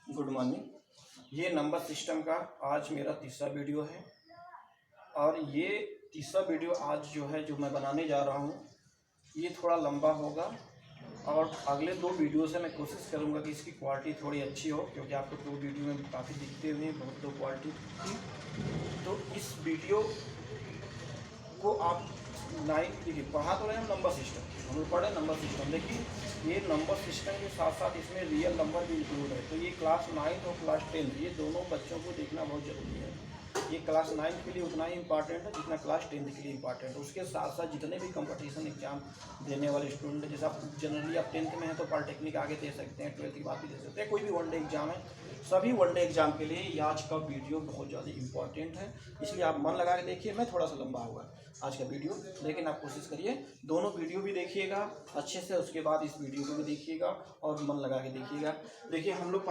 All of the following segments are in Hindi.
Good morning. ये नंबर सिस्टम का आज मेरा तीसरा वीडियो है और ये तीसरा वीडियो आज जो मैं बनाने जा रहा हूँ ये थोड़ा लंबा होगा और अगले दो वीडियो से मैं कोशिश करूँगा कि इसकी क्वालिटी थोड़ी अच्छी हो, क्योंकि आपको दो वीडियो में काफ़ी दिखते हुए बहुत लो क्वालिटी थी। तो इस वीडियो को आप देखिए, पढ़ा तो रहे हम नंबर सिस्टम, हम लोग पढ़े नंबर सिस्टम, लेकिन ये नंबर सिस्टम के साथ साथ इसमें रियल नंबर भी इंक्लूड है। तो ये क्लास 9 और क्लास 10 ये दोनों बच्चों को देखना बहुत ज़रूरी है। ये क्लास 9 के लिए उतना ही इम्पॉर्टेंट है जितना क्लास 10 के लिए इम्पॉर्टेंट है। उसके साथ साथ जितने भी कंपटीशन एग्जाम देने वाले स्टूडेंट हैं, जैसे आप जनरली आप 10th में हैं तो पॉलिटेक्निक आगे दे सकते हैं, 12th के बाद भी दे सकते हैं, कोई भी वनडे एग्जाम है, सभी वनडे एग्जाम के लिए ये आज का वीडियो बहुत ज़्यादा इंपॉर्टेंट है। इसलिए आप मन लगा के देखिए। मैं थोड़ा सा लंबा होगा आज का वीडियो, लेकिन आप कोशिश करिए दोनों वीडियो भी देखिएगा अच्छे से, उसके बाद इस वीडियो को भी देखिएगा और मन लगा के देखिएगा। देखिए, हम लोग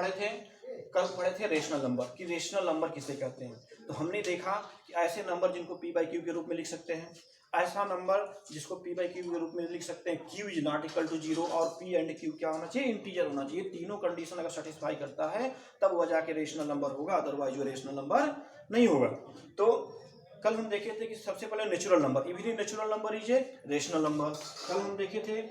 कल पढ़े थे रेशनल नंबर कि रेशनल नंबर किसे कहते हैं। तो हमने देखा कि ऐसे नंबर जिनको पी बाई क्यू के रूप में लिख सकते हैं, ऐसा नंबर जिसको पी बाई क्यू के रूप में लिख सकते हैं, Q is not equal to 0 और पी एंड क्यू क्या होना चाहिए, इंटीजर होना चाहिए। तीनों कंडीशन अगर सेटिस्फाई करता है तब वह जाके रेशनल नंबर होगा, अदरवाइज वो रेशनल नंबर नहीं होगा। तो कल हम देखे थे कि सबसे पहले natural number, every natural number is a rational number. कल हम देखे थे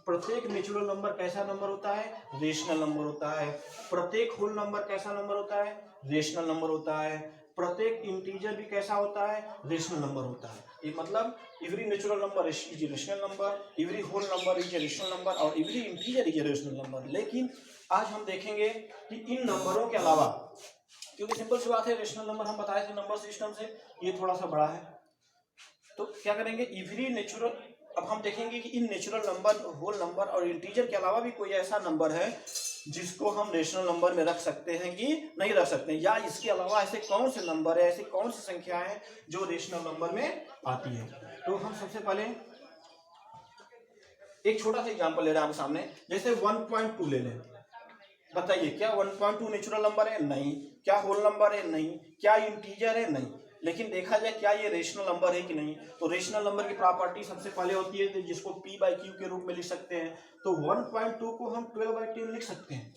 प्रत्येक नेचुरल नंबर कैसा नंबर होता है, रेशनल नंबर होता है। प्रत्येक होल नंबर कैसा नंबर होता है, रेशनल नंबर होता है। प्रत्येक इंटीजर भी कैसा होता है, रेशनल नंबर होता है। ये मतलब every natural number is a rational number, every whole number is a rational number और every integer is a rational number. लेकिन आज हम देखेंगे कि इन नंबरों के अलावा, क्योंकि सिंपल सी बात है, रेशनल नंबर हम बताए थे नंबर सिस्टम से ये थोड़ा सा बड़ा है, तो क्या करेंगे एवरी नेचुरल। अब हम देखेंगे कि इन नेचुरल नंबर, होल नंबर और इंटीजर के अलावा भी कोई ऐसा नंबर है जिसको हम रेशनल नंबर में रख सकते हैं कि नहीं रख सकते हैं, या इसके अलावा ऐसे कौन से नंबर है, ऐसी कौन सी संख्या है जो रेशनल नंबर में आती है। तो हम सबसे पहले एक छोटा सा एग्जांपल ले रहे हैं आपके सामने, जैसे 1.2 ले लें। बताइए, क्या 1.2 नेचुरल नंबर है? नहीं। क्या होल नंबर है? नहीं। क्या इंटीजर है? नहीं। लेकिन देखा जाए क्या ये रेशनल नंबर है कि नहीं। तो रेशनल नंबर की प्रॉपर्टी सबसे पहले होती है जिसको पी बाई क्यू के रूप में लिख सकते हैं। तो 1.2 को हम 12/10 लिख सकते हैं,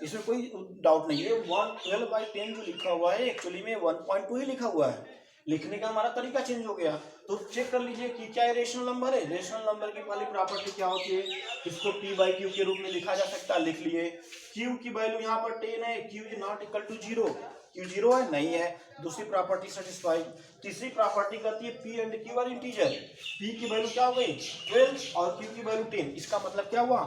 इसमें कोई डाउट नहीं है। 12/10 जो लिखा हुआ है एक्चुअली में 1.2 ही लिखा हुआ है, लिखने का हमारा तरीका चेंज हो गया। तो चेक कर लीजिए कि क्या ये रेशनल नंबर है। रेशनल नंबर की पहली प्रॉपर्टी क्या होती है, इसको पी बाई क्यू के रूप में लिखा जा सकता है, लिख लिए। क्यू की वैल्यू यहाँ पर 10 है, Q is not equal to 0, Q 0 है, नहीं है। दूसरी प्रॉपर्टी सेटिस्फाई। तीसरी प्रॉपर्टी कहती है P and Q R integer. P की वैल्यू क्या हो गई 12 और क्यू की वैल्यू 10। इसका मतलब क्या हुआ,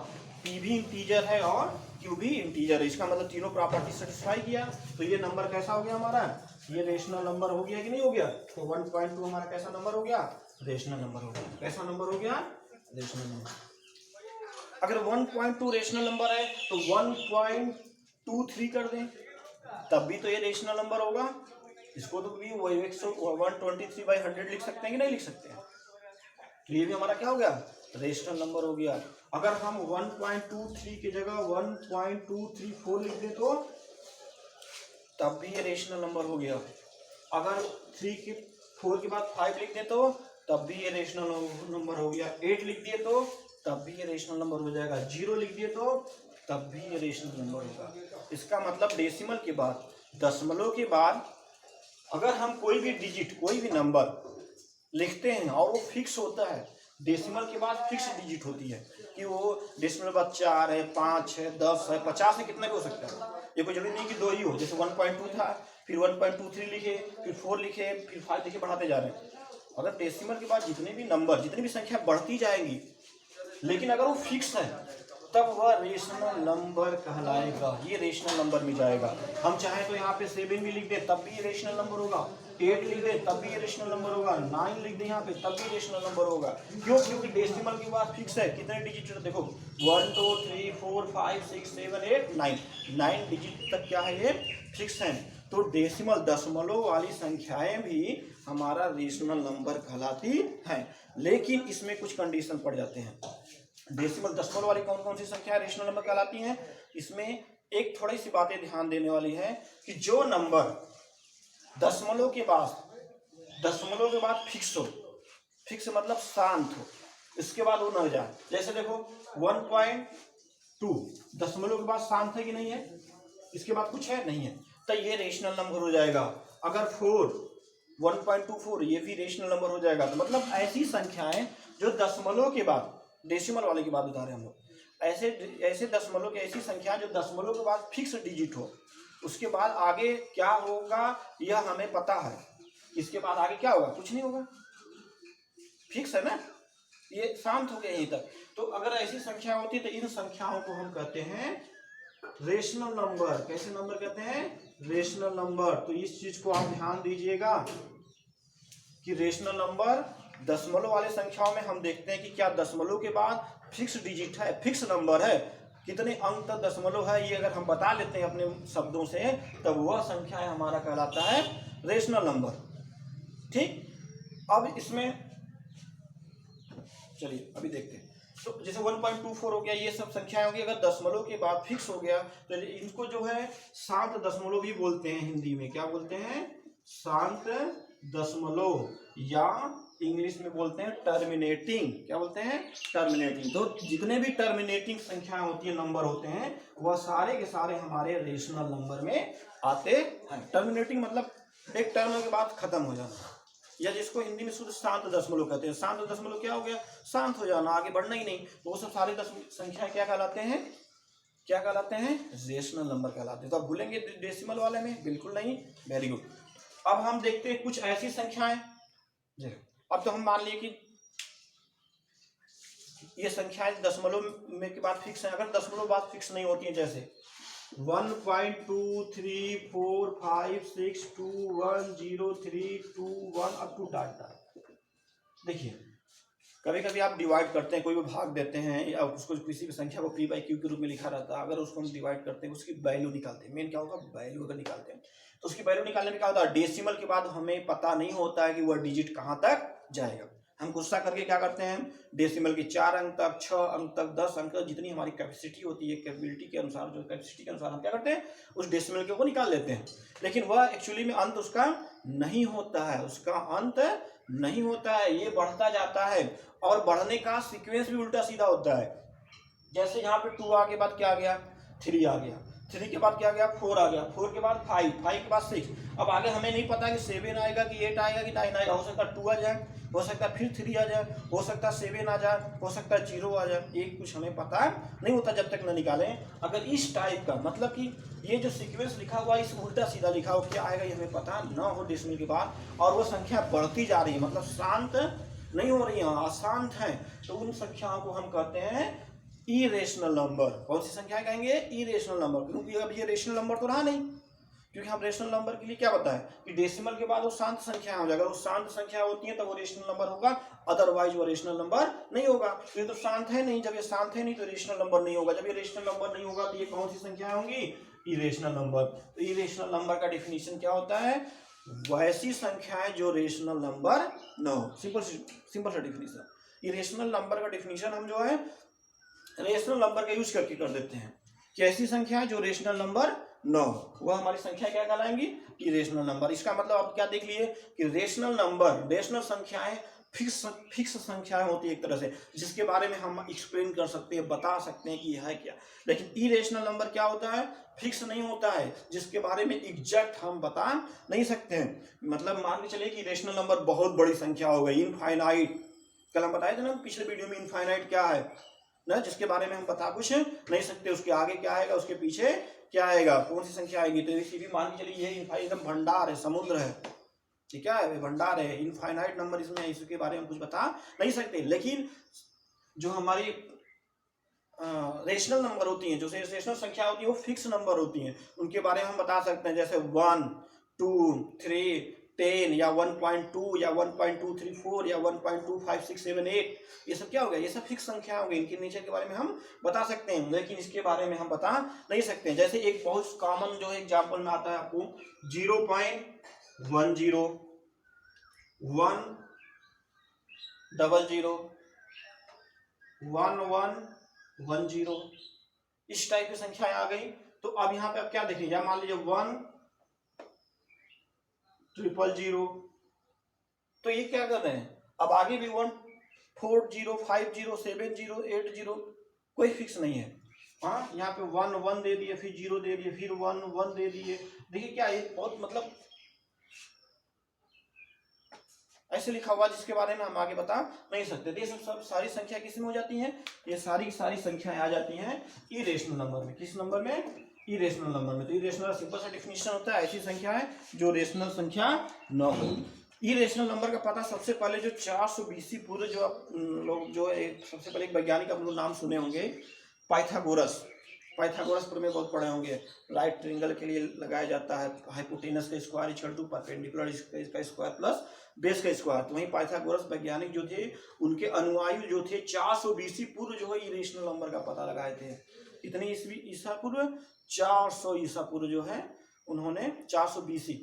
पी भी इंटीजर है और क्यू भी इंटीजर है। इसका मतलब तीनों प्रॉपर्टी सेटिस्फाई किया। तो ये नंबर कैसा हो गया हमारा, ये रेशनल नंबर हो गया कि नहीं हो गया। तो 1.2 हमारा कैसा नंबर हो गया, रेशनल नंबर हो गया। कैसा नंबर हो गया, रेशनल नंबर। अगर 1.2 रेशनल नंबर है तो 1.23 कर दें, तब भी तो ये रेशनल नंबर होगा। इसको तो भी 123/100 लिख सकते हैं कि नहीं लिख सकते हैं। तो ये भी हमारा क्या हो गया, रेशनल नंबर हो गया। अगर हम 1.23 की जगह 1.234 लिख दें तो तब भी ये रेशनल नंबर हो गया। अगर 4 के बाद 5 लिख दें तो तब भी ये रेशनल नंबर हो गया। 8 लिख दिए तो तब भी ये रेशनल नंबर हो जाएगा। 0 लिख दिए तो तब भी ये रेशनल नंबर होगा। इसका मतलब डेसिमल के बाद, दशमलव के बाद अगर हम कोई भी डिजिट, कोई भी नंबर लिखते हैं और वो फिक्स होता है, डेसिमल के बाद फिक्स डिजिट होती है कि वो डेसिमल बाद 4 है, 5 है, 10 है, 50 है, कितना भी हो सकता है। ये कोई जरूरी नहीं कि 2 ही हो। जैसे 1.2 था, फिर 1.23 लिखे, फिर 4 लिखे, फिर 5 लिखे, बढ़ाते जा रहे हैं। अगर डेसिमल के बाद जितने भी नंबर, जितनी भी संख्या बढ़ती जाएंगी, लेकिन अगर वो फिक्स है तब वह रेशनल नंबर कहलाएगा, ये रेशनल नंबर में जाएगा। हम चाहे तो यहाँ पे 7 भी लिख दे तब भी ये रेशनल नंबर होगा, 8 लिख दे तब भी ये रेशनल नंबर होगा, 9 लिख दे यहाँ पे तब भी रेशनल नंबर होगा। क्यों, क्योंकि डेसिमल के बाद फिक्स है। कितने डिजिट देखो, 1 2 3 4 5 6 7 8 9, 9 डिजिट तक क्या है, ये फिक्स है। तो डेसिमल, दशमलव वाली संख्याएं भी हमारा रेशनल नंबर कहलाती हैं, लेकिन इसमें कुछ कंडीशन पड़ जाते हैं। डेसिमल, दशमलव वाली कौन कौन सी संख्या रेशनल नंबर कहलाती हैं, इसमें एक थोड़ी सी बातें ध्यान देने वाली है कि जो नंबर दशमलव के बाद फिक्स हो, फिक्स मतलब शांत हो, इसके बाद वो न जाए। जैसे देखो 1.2 दशमलव के बाद शांत है कि नहीं है, इसके बाद कुछ है नहीं है, तो ये रेशनल नंबर हो जाएगा। अगर 4 1.24 ये भी रेशनल नंबर हो जाएगा। तो मतलब ऐसी संख्याएं जो दशमलव के बाद, डेसिमल वाले की बात बता रहे हैं हम लोग, ऐसे दशमलव की ऐसी संख्या जो दशमलव के बाद फिक्स डिजिट हो, उसके बाद आगे क्या होगा यह हमें पता है। इसके बाद आगे क्या होगा, कुछ नहीं होगा, फिक्स है ना, ये शांत हो गया यहीं तक। तो अगर ऐसी संख्या होती तो इन संख्याओं को हम कहते हैं रेशनल नंबर। कैसे नंबर कहते हैं, रेशनल नंबर। तो इस चीज को आप ध्यान दीजिएगा कि रेशनल नंबर दशमलव वाले संख्याओं में हम देखते हैं कि क्या दशमलव के बाद फिक्स डिजिट है, फिक्स नंबर है, कितने अंक तक दशमलव है, ये अगर हम बता लेते हैं अपने शब्दों से, तब वह संख्या हमारा कहलाता है रेशनल नंबर। ठीक, अब इसमें चलिए अभी देखते हैं। तो जैसे 1.24 हो गया, ये सब संख्याएं होगी, अगर दशमलव के बाद फिक्स हो गया तो इनको जो है शांत दशमलव भी बोलते हैं। हिंदी में क्या बोलते हैं, शांत दशमलव, या इंग्लिश में बोलते हैं टर्मिनेटिंग। क्या बोलते हैं, टर्मिनेटिंग। तो जितने भी टर्मिनेटिंग संख्याएं होती है, नंबर होते हैं, वह सारे के सारे हमारे रेशनल नंबर में आते हैं। टर्मिनेटिंग मतलब एक टर्म के बाद खत्म हो जाना, या जिसको हिंदी में शुद्ध शांत दशमलव कहते हैं। शांत दशमलव क्या हो गया, शांत हो जाना, आगे बढ़ना ही नहीं। तो वो सब सारे संख्या क्या कहलाते हैं, क्या कहलाते हैं, रेशनल नंबर कहलाते हैं। तो आप भूलेंगे डेसिमल वाले में, बिल्कुल नहीं। Very good. अब हम देखते हैं कुछ ऐसी संख्याएं, अब तो हम मान लिए कि ये संख्याएं दशमलव में के बाद फिक्स है। अगर दशमलव बाद फिक्स नहीं होती है, जैसे 1.23456210321 अप टू डाटा। देखिए कभी कभी आप डिवाइड करते हैं, कोई भी भाग देते हैं, या उसको किसी भी संख्या को p/q के रूप में लिखा रहता है, अगर उसको हम डिवाइड करते हैं, उसकी वैल्यू निकालते हैं। मेन क्या होगा, वैल्यू अगर निकालते हैं तो उसकी वैल्यू निकालने में क्या होता है, डेसिमल के बाद हमें पता नहीं होता है कि वह डिजिट कहाँ तक जाएगा। हम गुस्सा करके क्या करते हैं, डेसिमल के 4 अंक तक, 6 अंक तक, 10 अंक तक, जितनी हमारी कैपेसिटी होती है, कैपेबिलिटी के अनुसार, जो कैपेसिटी के अनुसार हम क्या करते हैं, उस डेसिमल के को निकाल लेते हैं। लेकिन वह एक्चुअली में अंत उसका नहीं होता है, उसका अंत नहीं होता है, ये बढ़ता जाता है। और बढ़ने का सीक्वेंस भी उल्टा सीधा होता है। जैसे यहाँ पे 2 के बाद क्या आ गया, 3 आ गया, 3 के बाद क्या आ गया, 4 आ गया, 4 के बाद 5, 5 के बाद 6। अब आगे हमें नहीं पता कि 7 आएगा कि 8 आएगा कि 9 आएगा। हो सकता है 2 आ जाए, हो सकता है फिर 3 आ जाए, हो सकता है 7 आ जाए, हो सकता है 0 आ जाए। एक कुछ हमें पता नहीं होता जब तक न निकालें। अगर इस टाइप का मतलब कि ये जो सीक्वेंस लिखा हुआ है, इस उल्टा सीधा लिखा हो, क्या आएगा ये हमें पता न हो डेसिमल के बाद, और वो संख्या बढ़ती जा रही है, मतलब शांत नहीं हो रही है, अशांत है, तो उन संख्याओं को हम कहते हैं इरेशनल नंबर। कौन सी संख्या कहेंगे, इरेशनल नंबर। क्योंकि अब ये रेशनल नंबर तो रहा नहीं, क्योंकि हम रेशनल नंबर के लिए क्या बताएं कि डेसिमल के बाद वो शांत संख्या हो जाएगा। वो शांत संख्या होती है तो वो रेशनल नंबर होगा, अदरवाइज वो रेशनल नंबर नहीं होगा। तो ये तो शांत है नहीं, जब ये शांत है नहीं तो रेशनल नंबर नहीं होगा। जब ये रेशनल नंबर नहीं होगा तो ये कौन सी संख्या होंगी, इरेशनल नंबर। तो इरेशनल नंबर का डिफिनीशन क्या होता है, वैसी संख्याएं जो रेशनल नंबर न हो। सिंपल सा डिफिनीशन। इरेशनल नंबर का डिफिनीशन हम जो है रेशनल नंबर का यूज करके कर देते हैं कि ऐसी संख्याएं जो रेशनल नंबर न हो, वह हमारी संख्या क्या कहलाएंगी, इरेशनल नंबर। इसका मतलब आप क्या देख लिए कि रेशनल नंबर, रेशनल संख्याएं फिक्स संख्याएं होती है एक तरह से, जिसके बारे में हम एक्सप्लेन कर सकते हैं, बता सकते हैं कि यह है क्या। लेकिन इरेशनल नंबर क्या होता है, फिक्स नहीं होता है, जिसके बारे में एग्जैक्ट हम बता नहीं सकते हैं। मतलब मान के चलिए कि रेशनल नंबर बहुत बड़ी संख्या हो गई, इनफाइनाइट। कल हम बताए थे ना पिछले वीडियो में, इनफाइनाइट क्या है ना, जिसके बारे में हम बता कुछ नहीं सकते, उसके आगे क्या आएगा, उसके पीछे क्या आएगा, कौन सी संख्या आएगी। तो इसी भी मान के चलिए ये एकदम भंडार है, समुद्र है, ठीक है, भंडार है, इनफाइनाइट नंबर इसमें है, इसके बारे में कुछ बता नहीं सकते। लेकिन जो हमारी रेशनल नंबर होती हैं, जो रेशनल संख्या होती है, वो फिक्स नंबर होती हैं, उनके बारे में हम बता सकते हैं। जैसे 1, 2, 3, 10 या 1.2 या 1.234 या 1.25678, ये सब क्या हो गया, ये सब फिक्स संख्या हो गई। इनके नीचे के बारे में हम बता सकते हैं, लेकिन इसके बारे में हम बता नहीं सकते हैं। जैसे एक बहुत कॉमन जो है एग्जाम्पल में आता है आपको 0.10 100 1110, इस टाइप की संख्याएं आ गई। तो अब यहाँ पे आप क्या देखेंगे, मान लीजिए 100, तो ये क्या कर रहे हैं, अब आगे भी 140 50 70 80 कोई फिक्स नहीं है। हाँ, यहाँ पे 1 1 दे दिए, फिर 0 दे दिए, फिर 1 1 दे दिए। देखिए क्या ये बहुत मतलब ऐसे लिखा हुआ जिसके बारे में हम आगे बता नहीं सकते। ये सब सारी संख्या किस में हो जाती हैं, ये सारी सारी संख्याएं आ जाती हैं इरेशनल नंबर में। किस नंबर में, इरेशनल नंबर में। तो इरेशनल सिंपल सा डेफिनेशन होता है ऐसी संख्या है जो रेशनल संख्या न हो। इरेशनल नंबर का पता सबसे पहले जो 420 पूरे जो आप लोग जो सबसे पहले एक वैज्ञानिक आप लोग नाम सुने होंगे, पाइथागोरस। पाइथागोरस पर में बहुत पढ़े होंगे। राइट ट्रायंगल के लिए लगाया जाता है हाइपोटेनस का स्क्वायर इक्वल टू परपेंडिकुलर इसका स्क्वायर प्लस बेस का स्क्वायर। तो वहीं पाइथागोरस वैज्ञानिक जो थे उनके अनुयायी जो थे 420 पूर्व जो है इरेशनल नंबर का पता लगाए थे। कितनी ईस्वी ईसा पूर्व, 400 ईसा पूर्व जो है उन्होंने 420,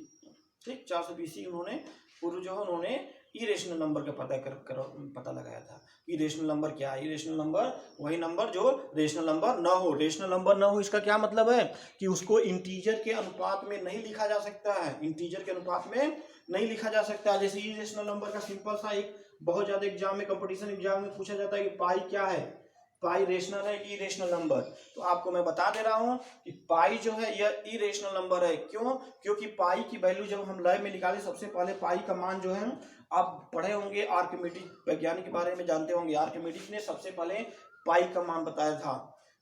ठीक 420 उन्होंने पूर्व जो है उन्होंने इरेशनल नंबर का पता लगाया था। इरेशनल नंबर क्या है, इरेशनल नंबर वही नंबर जो रेशनल नंबर न हो। रेशनल नंबर न हो इसका क्या मतलब है कि उसको इंटीजर के अनुपात में नहीं लिखा जा सकता है, इंटीजर के अनुपात में नहीं लिखा जा सकता। जैसे इरेशनल नंबर का सिंपल सा एक बहुत ज्यादा एग्जाम में कंपटीशन एग्जाम में पूछा जाता है कि पाई क्या है, पाई रेशनल है कि इरेशनल नंबर। तो आपको मैं बता दे रहा हूं कि पाई जो है यह इरेशनल नंबर है। क्यों, क्योंकि पाई की वैल्यू जब हम लय में निकाले सबसे पहले पाई का मान जो है, आप पढ़े होंगे आर्किमिडीज वैज्ञानिक के बारे में जानते होंगे। आर्किमिडीज ने सबसे पहले पाई का मान बताया था,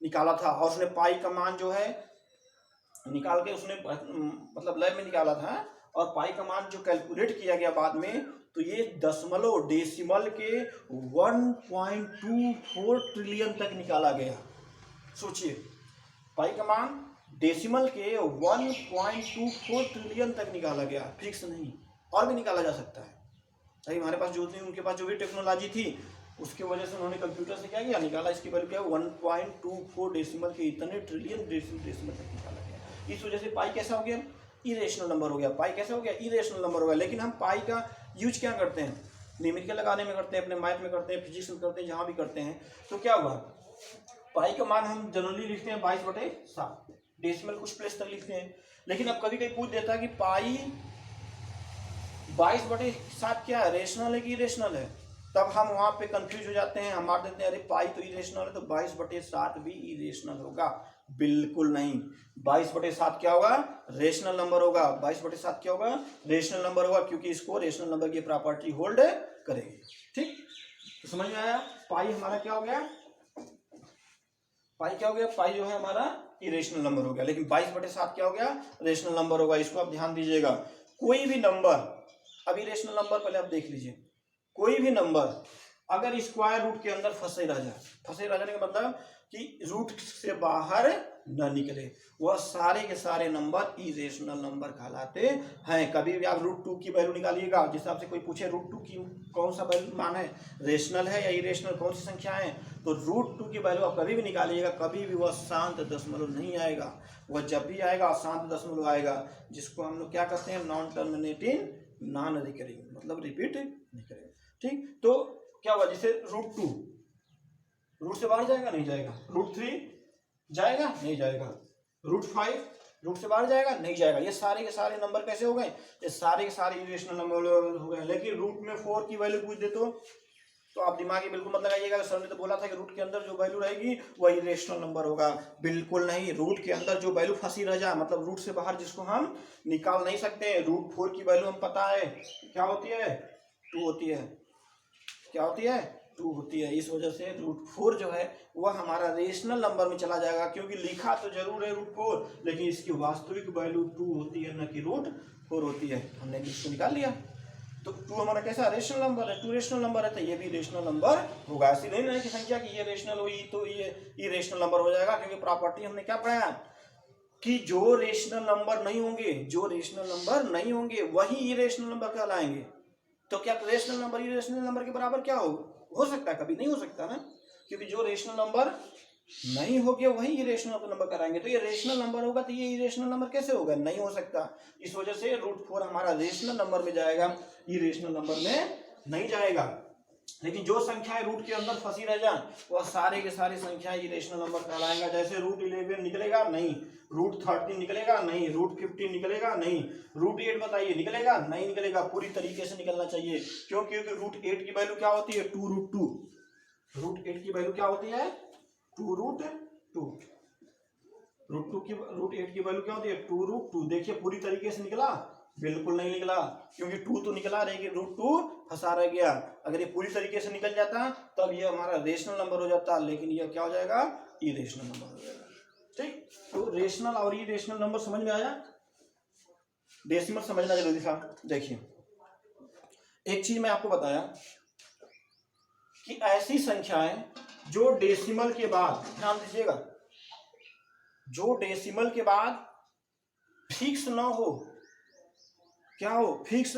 निकाला था, और उसने पाई का मान जो है निकाल के उसने मतलब लय में निकाला था। और पाई का मान जो कैलकुलेट किया गया बाद में, तो ये दशमलव डेसिमल के 1.24 ट्रिलियन तक निकाला गया। सोचिए, पाई का मान डेसिमल के 1.24 ट्रिलियन तक निकाला गया, फिक्स नहीं, और भी निकाला जा सकता है। अभी हमारे पास जो थी, उनके पास जो भी टेक्नोलॉजी थी उसकी वजह से उन्होंने कंप्यूटर से क्या किया, निकाला। इसकी वैल्यू क्या है, 1.24 डेसिमल के इतने ट्रिलियन डेसिमल तक निकाला गया। इस वजह से पाई कैसा हो गया, इरेशनल नंबर हो गया। पाई कैसा हो गया, इरेशनल नंबर हो गया। लेकिन हम पाई का यूज क्या करते हैं, न्यूमेरिकल लगाने में करते हैं, अपने मैथ में करते हैं, फिजिक्स में करते हैं, जहाँ भी करते हैं। तो क्या हुआ, पाई का मान हम जनरली लिखते हैं 22/7, डेसिमल कुछ प्लेस तक लिखते हैं। लेकिन अब कभी कभी पूछ देता है कि पाई 22/7 क्या है, रेशनल है कि इरेशनल है। तब हम वहां पे कंफ्यूज हो जाते हैं, हम मार देते हैं अरे पाई तो इरेशनल है तो 22/7 भी इरेशनल होगा। बिल्कुल नहीं, 22/7 क्या होगा, रेशनल नंबर होगा। 22/7 क्या होगा, रेशनल नंबर होगा, क्योंकि इसको रेशनल नंबर की प्रॉपर्टी होल्ड करेगी। ठीक, तो समझ में आया। पाई हमारा क्या हो गया, पाई क्या हो गया, पाई जो है हमारा इरेशनल नंबर हो गया। लेकिन 22/7 क्या हो गया, रेशनल नंबर होगा। इसको आप ध्यान दीजिएगा। कोई भी नंबर, अभी रेशनल नंबर पहले आप देख लीजिए, कोई भी नंबर अगर स्क्वायर रूट के अंदर फंसे रह जाए, फंसे रह जाने का मतलब कि रूट से बाहर न निकले, वह सारे के सारे नंबर इरेशनल नंबर कहलाते हैं। कभी भी आप √2 की वैल्यू निकालिएगा, जिस हिसाब से कोई पूछे √2 की कौन सा वैल्यू मान है, रेशनल है या इरेशनल, कौन सी संख्या है, तो √2 की वैल्यू आप कभी भी निकालिएगा, कभी भी वह शांत दशमलव नहीं आएगा। वह जब भी आएगा शांत दशमलव आएगा, जिसको हम लोग क्या कहते हैं, नॉन टर्मिनेटिंग नॉन रिकरिंग, मतलब रिपीट नहीं करेगा। ठीक, तो क्या हुआ, जैसे √2 रूट से बाहर जाएगा, नहीं जाएगा। √3 जाएगा, नहीं जाएगा। √5 रूट से बाहर जाएगा, नहीं जाएगा। ये सारे के सारे नंबर कैसे हो गए, ये सारे के सारे इरेशनल नंबर हो गए। लेकिन रूट में 4 की वैल्यू पूछ दे तो आप दिमाग में बिल्कुल मत लगाइएगा, सर ने तो बोला था कि रूट के अंदर जो वैल्यू रहेगी वह इरेशनल नंबर होगा। बिल्कुल नहीं, रूट के अंदर जो वैल्यू फंसी रह जाए, मतलब रूट से बाहर जिसको हम निकाल नहीं सकते। √4 की वैल्यू हम पता है क्या होती है, 2 होती है। क्या होती है, 2 होती है। इस वजह से √4 जो है वह हमारा रेशनल नंबर में चला जाएगा, क्योंकि लिखा तो जरूर है √4, लेकिन इसकी वास्तविक वैल्यू 2 होती है, न कि √4 होती है। हमने इसको निकाल लिया, तो 2 हमारा कैसा रेशनल नंबर है, 2 रेशनल नंबर है, तो ये भी रेशनल नंबर होगा। ऐसी नहीं रहने की संख्या कि ये रेशनल हुई तो ये इरेशनल नंबर हो जाएगा, क्योंकि प्रॉपर्टी हमने क्या पढ़ा कि जो रेशनल नंबर नहीं होंगे, जो रेशनल नंबर नहीं होंगे वही इरेशनल नंबर कहलाएंगे। तो क्या रेशनल नंबर इरेशनल नंबर के बराबर क्या हो सकता है, कभी नहीं हो सकता ना, क्योंकि जो रेशनल नंबर नहीं हो गया वही इरेशनल नंबर कराएंगे। तो ये रेशनल नंबर होगा तो ये इरेशनल नंबर कैसे होगा, नहीं हो सकता। इस वजह से √4 हमारा रेशनल नंबर में जाएगा, इरेशनल नंबर में नहीं जाएगा। लेकिन जो संख्याएं रूट के अंदर फंसी रह जाए वह सारे के सारे संख्याएं इरेशनल नंबर कहलाएगा। जैसे √11 निकलेगा नहीं, √13 निकलेगा नहीं, √15 निकलेगा नहीं, √8 बताइए निकलेगा नहीं, निकलेगा। पूरी तरीके से निकलना चाहिए। क्यों, क्योंकि √8 की वैल्यू क्या होती है, 2√2। √8 की वैल्यू क्या होती है, 2√2। √8 की वैल्यू क्या होती है 2√2। देखिए पूरी तरीके से निकला, बिल्कुल नहीं निकला, क्योंकि 2 तो निकला, लेकिन √2 फंसा रह गया। अगर ये पूरी तरीके से निकल जाता तब ये हमारा रेशनल नंबर हो जाता, लेकिन ये क्या हो जाएगा, इरेशनल नंबर हो जाएगा। ठीक, तो रेशनल और इरेशनल नंबर समझ में आया। डेसिमल समझना जरूरी था। देखिए एक चीज मैं आपको बताया कि ऐसी संख्याएं जो डेसिमल के बाद, ध्यान दीजिएगा, जो डेसिमल के बाद फिक्स ना हो, क्या हो, फिक्स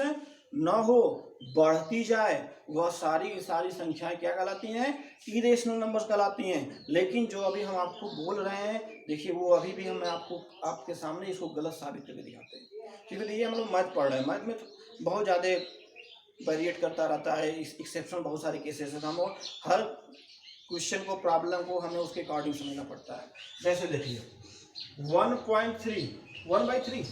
ना हो, बढ़ती जाए, वह सारी की सारी संख्याएं क्या कहलाती हैं, इरेशनल नंबर्स कहलाती हैं। लेकिन जो अभी हम आपको बोल रहे हैं, देखिए वो अभी भी हम आपको आपके सामने इसको गलत साबित करके दिखाते हैं। क्योंकि ये हम लोग मैथ पढ़ रहे हैं, मैथ में तो बहुत ज़्यादा वेरिएट करता रहता है, एक्सेप्शन बहुत सारे केसेस हैं, हम हर क्वेश्चन को, प्रॉब्लम को हमें उसके अकॉर्डिंग समझना पड़ता है। जैसे देखिए 1.3 1/3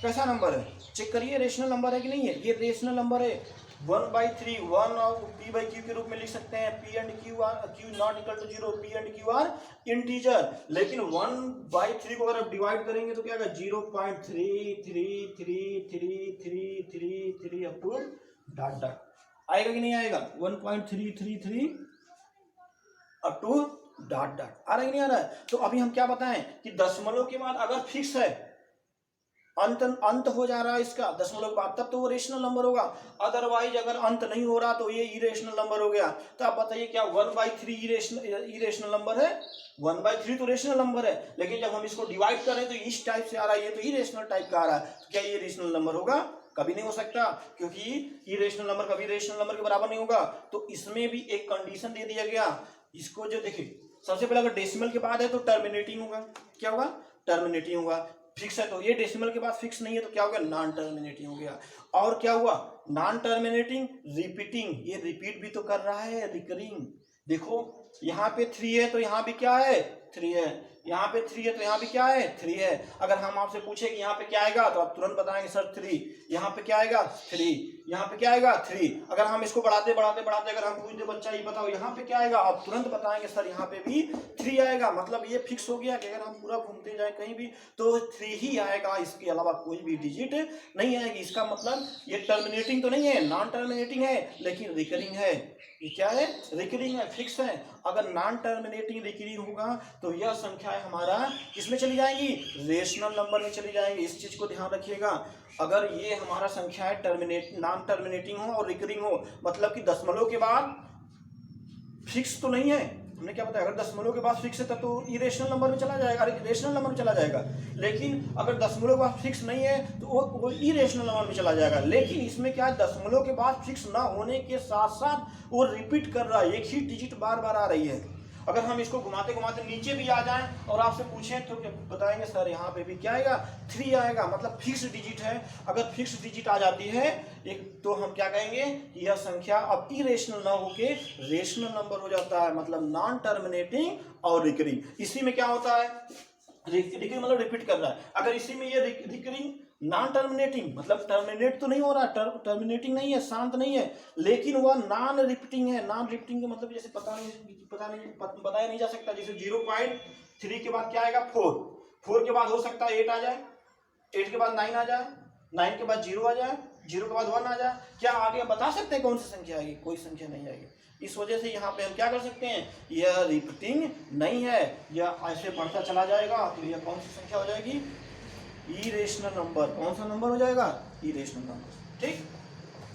कैसा नंबर है, चेक करिए रेशनल नंबर है कि नहीं है। ये रेशनल नंबर है। 1/3 1 और p/q के रूप में लिख सकते हैं। p and q not equal to 0, p and q are integer. लेकिन 1/3 को अगर आप डिवाइड करेंगे तो क्या आएगा, 0.3333333 अप टू डॉट डॉट आएगा कि नहीं आएगा, 1.333 अप टू डॉट डॉट आ रहा है कि नहीं आ रहा है। तो अभी हम क्या बताएं कि दशमलव के बाद अगर फिक्स है, अंत हो जा रहा है इसका दशमलव के बाद, तब तो वो रेशनल नंबर होगा। अदरवाइज अगर अंत नहीं हो रहा तो ये इरेशनल नंबर हो गया। तो आप बताइए क्या 1/3 इरेशनल नंबर है, 1/3 तो रेशनल नंबर है, लेकिन जब हम इसको डिवाइड कर रहे हैं तो इस टाइप से आ रहा है, ये तो इरेशनल टाइप का आ रहा है, तो क्या ये रेशनल नंबर होगा, कभी नहीं हो सकता, क्योंकि इरेशनल नंबर कभी रेशनल नंबर के बराबर नहीं होगा। तो इसमें भी एक कंडीशन दे दिया गया, इसको जो देखिए सबसे पहले अगर डेसिमल के बाद है तो टर्मिनेटिंग होगा, क्या होगा, टर्मिनेटिंग होगा। फिक्स है तो ये डेसिमल के बाद फिक्स नहीं है तो क्या होगा, नॉन टर्मिनेटिंग हो गया। और क्या हुआ, नॉन टर्मिनेटिंग, रिपीटिंग, ये रिपीट भी तो कर रहा है, रिकरिंग। देखो यहाँ पे 3 है तो यहाँ भी क्या है, 3 है, यहाँ पे 3 है तो यहाँ भी क्या है, 3 है। अगर हम आपसे पूछे कि यहाँ पे क्या आएगा तो आप तुरंत बताएंगे सर 3, यहाँ पे क्या आएगा 3, यहाँ पे क्या आएगा 3। अगर हम इसको बढ़ाते बढ़ाते बढ़ाते अगर हम पूछ दे बच्चा ये बताओ यहाँ पे क्या आएगा, आप तुरंत बताएंगे सर यहाँ पे भी 3 आएगा। मतलब ये फिक्स हो गया कि अगर हम पूरा घूमते जाए कहीं भी तो 3 ही आएगा, इसके अलावा कोई भी डिजिट नहीं आएगी। इसका मतलब ये टर्मिनेटिंग तो नहीं है, नॉन टर्मिनेटिंग है, लेकिन रिकरिंग है। ये क्या है, रिकरिंग है, फिक्स है। अगर नॉन टर्मिनेटिंग रिकरिंग होगा तो यह संख्या हमारा किसमें चली जाएंगी, रेशनल नंबर में चली जाएंगी। इस चीज को ध्यान रखिएगा। अगर ये हमारा संख्या है नॉन टर्मिनेटिंग हो और रिकरिंग हो, मतलब कि दशमलव के बाद फिक्स तो नहीं है, हमने क्या बताया, अगर दशमलव के बाद फिक्स है तब तो इरेशनल नंबर में चला जाएगा, रेशनल नंबर में चला जाएगा। लेकिन अगर दशमलव के बाद फिक्स नहीं है तो वो इरेशनल नंबर में चला जाएगा। लेकिन इसमें क्या है, दशमलव के बाद फिक्स ना होने के साथ साथ वो रिपीट कर रहा है, एक ही डिजिट बार बार आ रही है। अगर हम इसको घुमाते घुमाते नीचे भी आ जाएं और आपसे पूछें तो बताएंगे सर यहाँ पे भी क्या आएगा, 3 आएगा, मतलब फिक्स डिजिट है। अगर फिक्स डिजिट आ जाती है एक तो हम क्या कहेंगे, यह संख्या अब इरेशनल ना होके रेशनल नंबर हो जाता है, मतलब नॉन टर्मिनेटिंग और रिकरिंग। इसी में क्या होता है, रिकरिंग मतलब रिपीट कर रहा है। अगर इसी में ये रिकरिंग नॉन टर्मिनेटिंग मतलब टर्मिनेट तो नहीं हो रहा, टर्मिनेटिंग नहीं है, शांत नहीं है, लेकिन वह नॉन रिपीटिंग है। नॉन रिपीटिंग का मतलब जैसे बताया नहीं जा सकता। जैसे 0.3 के बाद क्या आएगा, 4 के बाद हो सकता है 8 आ जाए, 8 के बाद 9 आ जाए, 9 के बाद 0 आ जाए, 0 के बाद 1 आ जाए। क्या आगे बता सकते हैं कौन सी संख्या आएगी, कोई संख्या नहीं आएगी। इस वजह से यहाँ पे हम क्या कर सकते हैं, यह रिपीटिंग नहीं है, यह ऐसे बढ़ता चला जाएगा। तो यह कौन सी संख्या हो जाएगी, इरेशनल नंबर। कौन सा नंबर हो जाएगा, इरेशनल नंबर। ठीक,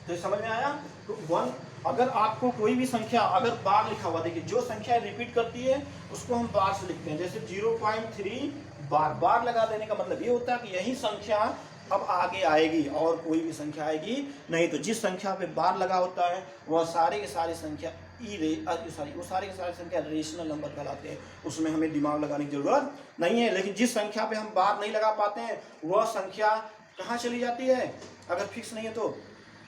तो समझ में आया। तो 1 अगर आपको कोई भी संख्या अगर बार लिखा हुआ, देखिए जो संख्या रिपीट करती है उसको हम बार से लिखते हैं। जैसे 0.3 बार, बार लगा देने का मतलब ये होता है कि यही संख्या अब आगे आएगी और कोई भी संख्या आएगी नहीं। तो जिस संख्या पे बार लगा होता है वह सारे के सारे संख्या वो सारे के सारे संख्या रेशनल नंबर कहलाते हैं, उसमें हमें दिमाग लगाने की जरूरत नहीं है। लेकिन जिस संख्या पे हम बार नहीं लगा पाते हैं वह संख्या कहाँ चली जाती है, अगर फिक्स नहीं है तो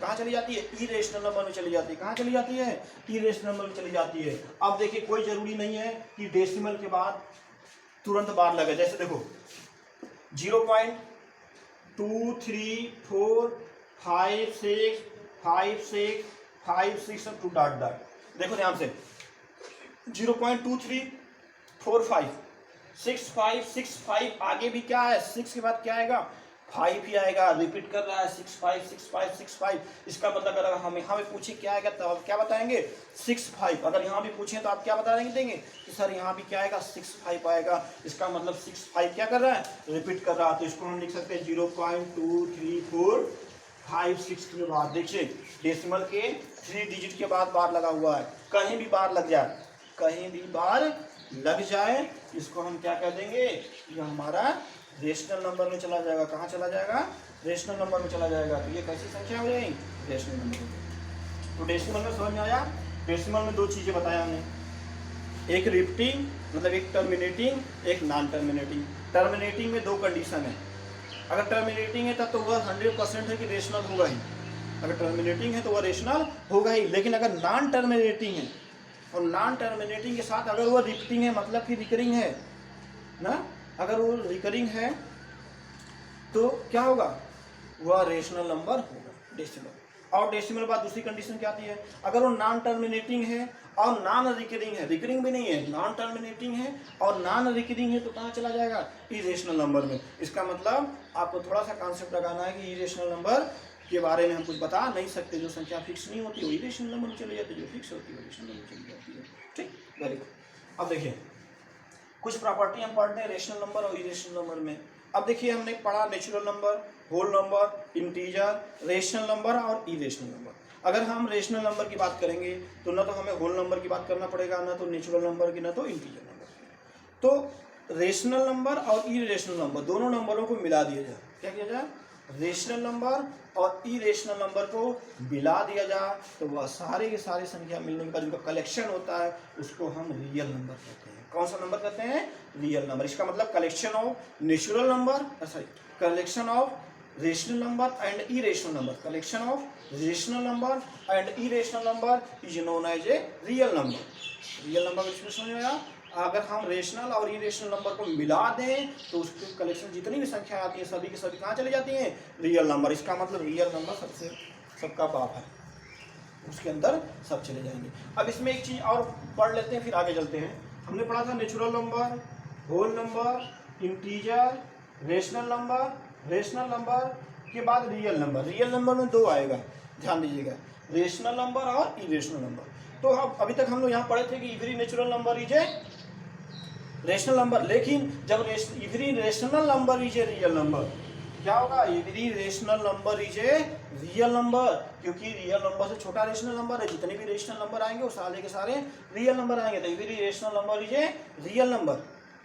कहाँ चली जाती है, इरेशनल नंबर में चली जाती है। कहाँ चली जाती है, इरेशनल नंबर में चली जाती है। अब देखिए कोई जरूरी नहीं है कि डेसिमल के बाद तुरंत बार लगे। जैसे देखो 0.2345656565 टू डॉट। देखो ध्यान से 0.2345 6565 आगे भी क्या है, 6 के बाद क्या आएगा, 5 ही आएगा, रिपीट कर रहा है 656565। इसका मतलब अगर हम यहाँ पे पूछे क्या आएगा तो आप क्या बताएंगे 65। अगर यहाँ भी पूछे तो आप क्या बता देंगे कि सर यहाँ भी क्या आएगा 65 आएगा। इसका मतलब 65 क्या कर रहा है, रिपीट कर रहा है। तो इसको हम लिख सकते हैं 0.2345 के बाद। देखिए डेसिमल के 3 डिजिट के बाद बार लगा हुआ है, कहीं भी बार लग जाए, कहीं भी बार लग जाए इसको हम क्या कह देंगे, ये हमारा रेशनल नंबर में चला जाएगा। कहाँ चला जाएगा, रेशनल नंबर में चला जाएगा। तो ये कैसी संख्या हो जाएगी, रेशनल नंबर। तो डेसिमल में समझ में आया। डेसिमल में 2 चीजें बताया हमने, एक रिपीटिंग मतलब एक टर्मिनेटिंग, एक नॉन टर्मिनेटिंग। टर्मिनेटिंग में 2 कंडीशन है। अगर टर्मिनेटिंग है तब तो वह 100% है कि रेशनल होगा ही। अगर टर्मिनेटिंग है तो वह रेशनल होगा ही। लेकिन अगर नॉन टर्मिनेटिंग है और नॉन टर्मिनेटिंग के साथ अगर वह रिपीटिंग है मतलब कि रिकरिंग है ना, अगर वो रिकरिंग है तो क्या होगा, वह रेशनल नंबर होगा डेसिमल। और डेसिमल बाद दूसरी कंडीशन क्या आती है, अगर वो नॉन टर्मिनेटिंग है और नॉन रिकरिंग है, रिकरिंग भी नहीं है, नॉन टर्मिनेटिंग है और नॉन रिकरिंग है, तो कहाँ चला जाएगा, इरेशनल नंबर में। इसका मतलब आपको थोड़ा सा कॉन्सेप्ट लगाना है कि इरेशनल नंबर के बारे में हम कुछ बता नहीं सकते। जो संख्या फिक्स नहीं होती वो इरेशनल नंबर में चली जाती है, जो फिक्स होती है वो रेशनल नंबर में चली जाती है। ठीक, वेरी गुड। अब देखिए कुछ प्रॉपर्टी हम पढ़ते हैं रेशनल नंबर और इरेशनल नंबर में। अब देखिए हमने पढ़ा natural number, whole number, integer, rational number और इरेशनल नंबर। अगर हम रेशनल नंबर की बात करेंगे तो ना तो हमें होल नंबर की बात करना पड़ेगा, ना तो नेचुरल नंबर की, ना तो इंटीजर नंबर की। तो रेशनल नंबर और इरेशनल नंबर दोनों नंबरों को मिला दिया जाए। क्या किया जाए, रेशनल नंबर और इरेशनल नंबर को मिला दिया जाए तो वह सारे के सारे संख्या मिलने के बाद उनका कलेक्शन होता है, उसको हम रियल नंबर कहते हैं। कौन सा नंबर कहते हैं, रियल नंबर। इसका मतलब collection of natural number, sorry collection of rational number and irrational number, collection of rational number and irrational number is known as a real number. Real number इसमें समझ में आया। अगर हम रेशनल और इरेशनल नंबर को मिला दें तो उसके कलेक्शन जितनी भी संख्या आती है सभी की सभी कहाँ चली जाती हैं, रियल नंबर। इसका मतलब रियल नंबर सबसे सबका बाप है, उसके अंदर सब चले जाएंगे। अब इसमें एक चीज और पढ़ लेते हैं फिर आगे चलते हैं। हमने पढ़ा था natural number, whole number, integer, rational number, rational number के बाद रियल नंबर। रियल नंबर में 2 आएगा, ध्यान दीजिएगा, रेशनल नंबर और इरेशनल नंबर। तो अब अभी तक हम लोग यहाँ पढ़े थे कि every natural number is a rational number, लेकिन जब every rational number is a real number, क्या होगा, every rational number is a real number, क्योंकि रियल नंबर से छोटा रेशनल नंबर है। जितने भी रेशनल नंबर आएंगे वो सारे के सारे रियल नंबर आएंगे। तो every rational number is a real number.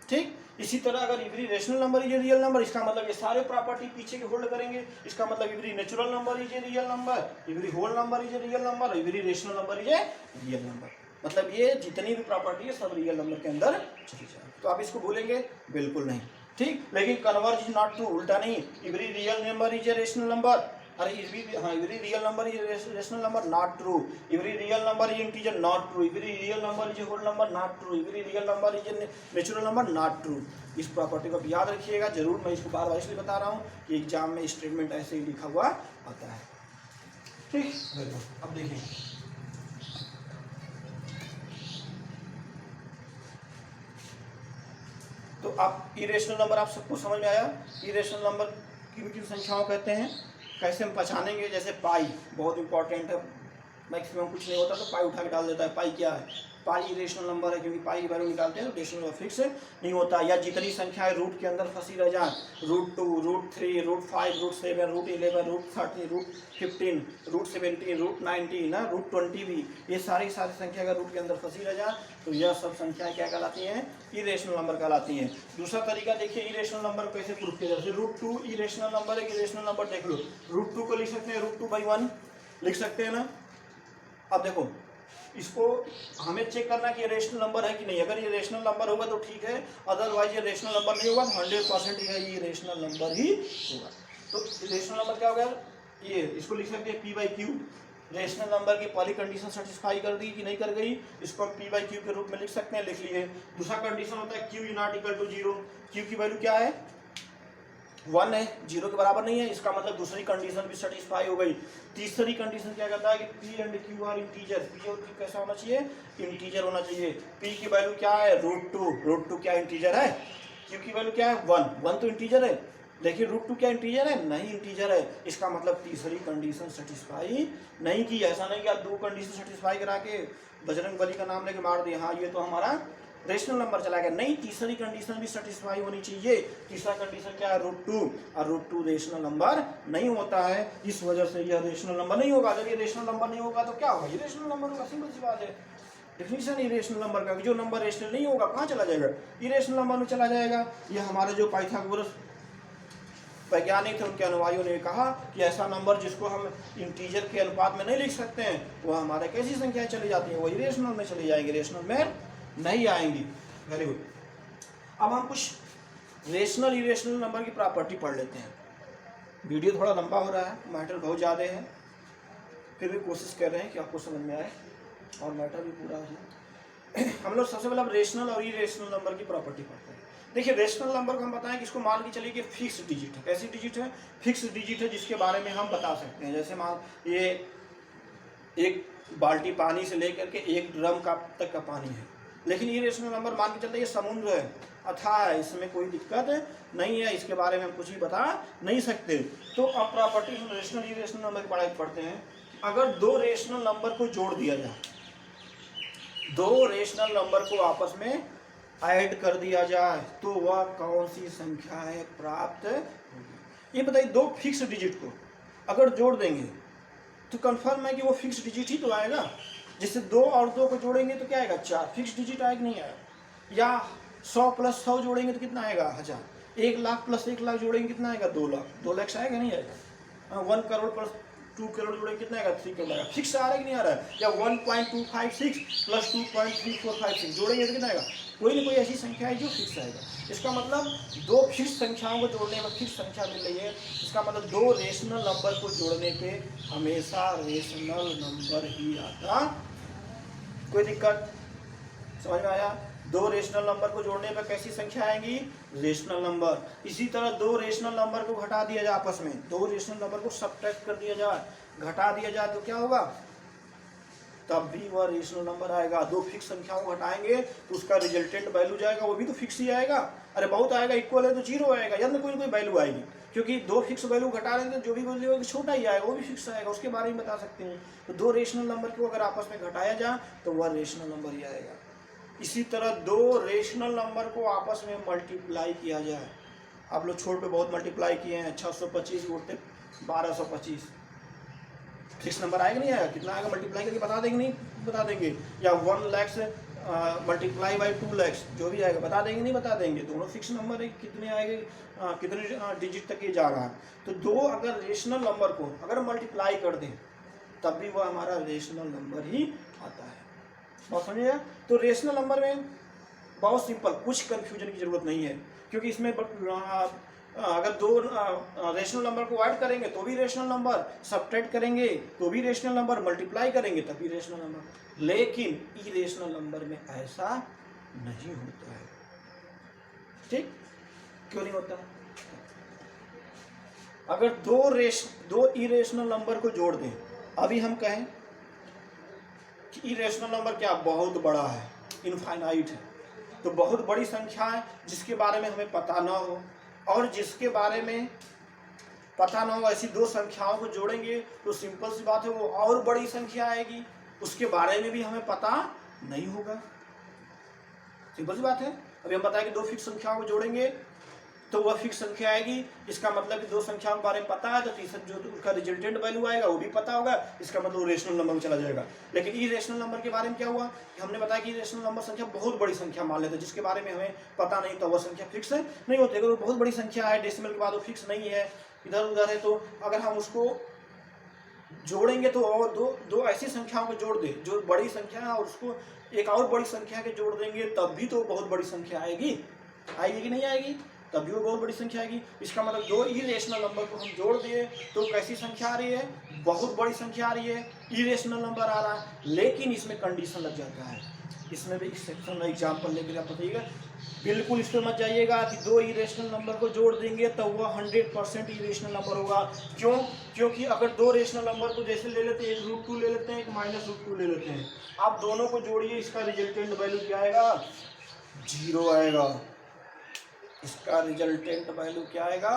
ठीक, इसी तरह अगर every rational number is a real number, इसका मतलब ये सारे प्रॉपर्टी पीछे के होल्ड करेंगे। इसका मतलब every natural number is a real number, every whole number is a real number, every rational number is a real number. मतलब ये जितनी भी प्रॉपर्टी है सब रियल नंबर के अंदर चली जाए। तो आप इसको भूलेंगे बिल्कुल नहीं, ठीक। लेकिन कन्वर्ज इज नॉट ट्रू, उल्टा नहीं, every real number is a rational number, अरे every real number is rational number, not true. Every real number is integer, not true. Every real number is whole number, not true. Every real number is natural number, not true. इस प्रॉपर्टी को याद रखिएगा जरूर। मैं इसको बार बार इसलिए बता रहा हूँ कि एग्जाम में स्टेटमेंट ऐसे ही लिखा हुआ आता है, ठीक। अब देखिए तो आप इरेशनल नंबर आप सबको समझ में आया। इरेशनल नंबर किन संख्याओं कहते हैं, कैसे हम पहचानेंगे। जैसे पाई बहुत इंपॉर्टेंट है, मैक्सिमम कुछ नहीं होता तो पाई उठा के डाल देता है। पाई क्या है, पाई इरेशनल नंबर है, क्योंकि पाई की वैल्यू निकालते हैं तो रेशनल नंबर फिक्स नहीं होता। या जितनी संख्याएं रूट के अंदर फंसी रह जाए, √2, √3, √5, √7, √11, √13, √15, √17, √19 ना √20 भी, ये सारी संख्या अगर रूट के अंदर फंसी रह जाए तो यह सब संख्याएं क्या कहलाती हैं, इरेशनल नंबर कहलाती हैं। दूसरा तरीका देखिए इरेशनल नंबर कैसे प्रूफ किया जाए। √2 इरेशनल नंबर है कि इरेशनल नंबर, देख लो। √2 को लिख सकते हैं √2/1 लिख सकते हैं ना। अब देखो इसको हमें चेक करना कि ये रेशनल नंबर है कि नहीं। अगर ये रेशनल नंबर होगा तो ठीक है, अदरवाइज ये रेशनल नंबर नहीं होगा तो 100% ये रेशनल नंबर ही होगा। तो रेशनल नंबर क्या होगा, ये इसको लिख सकते हैं P/Q। रेशनल नंबर की पहली कंडीशन सेटिस्फाई कर दी कि नहीं कर गई, इसको हम P/Q के रूप में लिख सकते हैं, लिख लिए। दूसरा कंडीशन होता है Q ≠ 0। Q की वैल्यू क्या है, 1 है, 0 के बराबर नहीं है। इसका मतलब दूसरी कंडीशन भी सेटिस्फाई हो गई। तीसरी कंडीशन क्या कहता है कि P and Q are integer. P और Q कैसा होना चाहिए, इंटीजर होना चाहिए। P की वैल्यू क्या है, √2। √2 क्या इंटीजर है, क्यू की वैल्यू क्या है 1, 1 तो इंटीजर है, लेकिन √2 क्या इंटीजर है? नहीं इंटीजर है। इसका मतलब तीसरी कंडीशन सेटिस्फाई नहीं की। ऐसा नहीं कि आप 2 कंडीशन सेटिस्फाई करा के बजरंग बली का नाम लेके मार दिए, हाँ ये तो हमारा रेशनल नंबर चला गया। नहीं, तीसरी कंडीशन भी सेटिस्फाई होनी चाहिए। तीसरा कंडीशन क्या है? √2, और √2 रेशनल नंबर नहीं होता है, इस वजह से यह रेशनल नंबर नहीं होगा। जब ये रेशनल नंबर नहीं होगा तो क्या होगा? ये रेशनल नंबर होगा, सिंपल सी बात है। डेफिनेशन इरेशनल नंबर का, जो नंबर रेशनल नहीं होगा कहाँ चला जाएगा? इरेशनल नंबर में चला जाएगा। ये हमारे जो पाइथागोरस वैज्ञानिक थे उनके अनुयायियों ने कहा कि ऐसा नंबर जिसको हम इंटीजर के अनुपात में नहीं लिख सकते हैं, वो हमारे कैसी संख्याएं चली जाती हैं? वो इरेशनल में चली जाएंगी, रेशनल में नहीं आएंगी। Very good. अब हम कुछ रेशनल इरेशनल नंबर की प्रॉपर्टी पढ़ लेते हैं। वीडियो थोड़ा लंबा हो रहा है, मैटर बहुत ज़्यादा है, फिर भी कोशिश कर रहे हैं कि आपको समझ में आए और मैटर भी पूरा है। हम लोग सबसे पहले रेशनल और इरेशनल नंबर की प्रॉपर्टी पढ़ते हैं। देखिए, रेशनल नंबर को हम बताएं कि इसको मान के चलिए कि फिक्स डिजिट है। कैसी डिजिट है? फिक्स डिजिट है, जिसके बारे में हम बता सकते हैं। जैसे मान ये एक बाल्टी पानी से लेकर के एक ड्रम का तक का पानी है, लेकिन इरेशनल नंबर मान के चलते ये समुद्र है, अथाह है, इसमें कोई दिक्कत नहीं है, इसके बारे में हम कुछ ही बता नहीं सकते। तो अब प्रॉपर्टी हम रेशनल इरेशनल नंबर की पढ़ाई पढ़ते हैं। अगर दो रेशनल नंबर को जोड़ दिया जाए, दो रेशनल नंबर को आपस में ऐड कर दिया जाए, तो वह कौन सी संख्या है प्राप्त होगी? ये बताइए, दो फिक्स डिजिट को अगर जोड़ देंगे तो कंफर्म है कि वो फिक्स डिजिट ही तो आएगा। जैसे 2 और 2 को जोड़ेंगे तो क्या आएगा? 4। फिक्स डिजिट आएगा नहीं आएगा? या 100 + 100 जोड़ेंगे तो कितना आएगा? 1000। 1 लाख + 1 लाख जोड़ेंगे कितना आएगा? 2 लाख। 2 लाख आएगा नहीं आएगा? 1 करोड़ + 2 करोड़ जोड़ेंगे कितना आएगा? 3 करोड़ आएगा। फिक्स आ रहा है कि नहीं आ रहा है? या 1.256 + 2.3456 जोड़ेंगे तो कितना आएगा? कोई ना कोई ऐसी संख्या है जो फिक्स आएगा। इसका मतलब दो फिक्स संख्याओं को जोड़ने में फिक्स संख्या मिल रही है। इसका मतलब दो रेशनल नंबर को जोड़ने पे हमेशा रेशनल नंबर ही आता। कोई दिक्कत? समझ में आया? दो रेशनल नंबर को जोड़ने पर कैसी संख्या आएंगी? Rational number. इसी तरह दो रेशनल नंबर को घटा दिया जाए, आपस में दो रेशनल नंबर को सब्ट्रैक्ट कर दिया जाए, घटा दिया जाए, तो क्या होगा? तब भी वह रेशनल नंबर आएगा। दो फिक्स संख्याओं को घटाएंगे तो उसका रिजल्टेंट वैल्यू जाएगा, वो भी तो फिक्स ही आएगा। अरे बहुत आएगा, इक्वल है तो 0 आएगा, या कोई ना कोई वैल्यू आएगी, क्योंकि दो फिक्स वैल्यू घटा लेंगे तो जो भी वैल्यू होगी छोटा ही आएगा, वो भी फिक्स आएगा। उसके बारे में बता सकते हैं। तो दो रेशनल नंबर को अगर आपस में घटाया जाए तो वह रेशनल नंबर ही आएगा। इसी तरह दो रेशनल नंबर को आपस में मल्टीप्लाई किया जाए। आप लोग छोड़ पे बहुत मल्टीप्लाई किए हैं, 625 उड़ते 1225, फिक्स नंबर आएगा नहीं आएगा? कितना आएगा? मल्टीप्लाई करके बता देंगे नहीं बता देंगे? या 1 लाख से मल्टीप्लाई बाई 2 लाख, जो भी आएगा बता देंगे नहीं बता देंगे? दोनों फिक्स नंबर है, कितने आएंगे, कितने डिजिट तक ये जा रहा है। तो दो अगर रेशनल नंबर को अगर मल्टीप्लाई कर दें तब भी वह हमारा रेशनल नंबर ही आता है। बात समझिए? तो रेशनल नंबर में बहुत सिंपल, कुछ कंफ्यूजन की जरूरत नहीं है, क्योंकि इसमें अगर दो रेशनल नंबर को ऐड करेंगे तो भी रेशनल नंबर, सब्ट्रैक्ट करेंगे तो भी रेशनल नंबर, मल्टीप्लाई करेंगे तभी रेशनल नंबर। लेकिन इरेशनल नंबर में ऐसा नहीं होता है। ठीक? क्यों नहीं होता? अगर दो इरेशनल नंबर को जोड़ दें, अभी हम कहें कि इरेशनल नंबर क्या बहुत बड़ा है, इनफाइनाइट है, तो बहुत बड़ी संख्या है जिसके बारे में हमें पता ना हो और जिसके बारे में पता ना हो, ऐसी दो संख्याओं को जोड़ेंगे तो सिंपल सी बात है वो और बड़ी संख्या आएगी, उसके बारे में भी हमें पता नहीं होगा। सिंपल सी बात है। अभी हम बताएं कि दो फिक्स संख्याओं को जोड़ेंगे तो वह फिक्स संख्या आएगी। इसका मतलब कि दो संख्याओं के बारे में पता है तो तीसरा जो उसका रिजल्टेंट वैल्यू आएगा वो भी पता होगा, इसका मतलब रेशनल नंबर में चला जाएगा। लेकिन इरेशनल नंबर के बारे में क्या हुआ कि हमने बताया कि इरेशनल नंबर संख्या बहुत बड़ी संख्या मान लेते हैं जिसके बारे में हमें पता नहीं, तो वह संख्या फिक्स नहीं होती। अगर वो बहुत बड़ी संख्या है, डेसिमल के बाद वो फिक्स नहीं है, इधर उधर है, तो अगर हम उसको जोड़ेंगे तो और दो ऐसी संख्याओं को जोड़ दे जो बड़ी संख्या है और उसको एक और बड़ी संख्या के जोड़ देंगे तब भी तो बहुत बड़ी संख्या आएगी कि नहीं आएगी? तभी वो बहुत बड़ी संख्या आएगी। इसका मतलब दो इरेशनल नंबर को हम जोड़ दिए तो कैसी संख्या आ रही है? बहुत बड़ी संख्या आ रही है, इरेशनल नंबर आ रहा है। लेकिन इसमें कंडीशन लग जाता है। इसमें भी इस सेक्शन में एग्जाम्पल लेकर आप बताइएगा, बिल्कुल इस पर मत जाइएगा कि दो इरेशनल नंबर को जोड़ देंगे तो वह 100% इरेशनल नंबर होगा। क्यों? क्योंकि अगर दो रेशनल नंबर को जैसे ले लेते हैं, एक √2 ले लेते हैं, एक -√2 ले लेते हैं, आप दोनों को जोड़िए, इसका रिजल्टेंट वैल्यू क्या आएगा? 0 आएगा। इसका रिजल्टेंट वैल्यू क्या आएगा,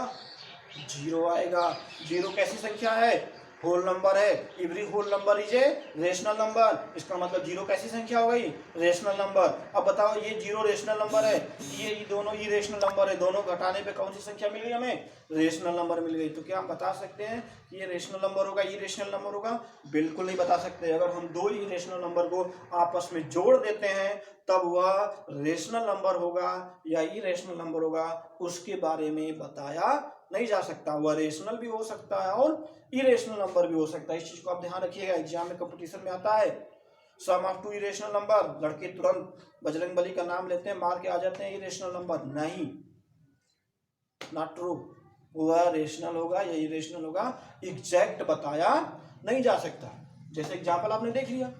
0 आएगा। 0 कैसी संख्या है, होल नंबर है। Every whole number is a rational number, इसका मतलब 0 कैसी संख्या हो गई, रेशनल नंबर। अब बताओ ये 0 रेशनल नंबर है, ये दोनों इरेशनल नंबर है, दोनों घटाने पे कौन सी संख्या मिल गई हमें, रेशनल नंबर मिल गई। तो क्या हम बता सकते हैं कि ये रेशनल नंबर होगा, इरेशनल नंबर होगा, बिल्कुल नहीं बता सकते। अगर हम दो इरेशनल नंबर को आपस में जोड़ देते हैं तब वह रेशनल नंबर होगा या इरेशनल नंबर होगा, उसके बारे में बताया नहीं जा सकता। वह रेशनल भी हो सकता है और इरेशनल नंबर भी हो सकता है। इस चीज को आप ध्यान रखिएगा, एग्जाम में कंपटीशन में आता है सम ऑफ 2 इरेशनल नंबर, लड़के तुरंत बजरंगबली का नाम लेते हैं, मार के आ जाते हैं इरेशनल नंबर। नहीं, नॉट ट्रू। वह रेशनल होगा या इरेशनल होगा, एग्जैक्ट बताया नहीं जा सकता। जैसे एग्जाम्पल आपने देख लिया,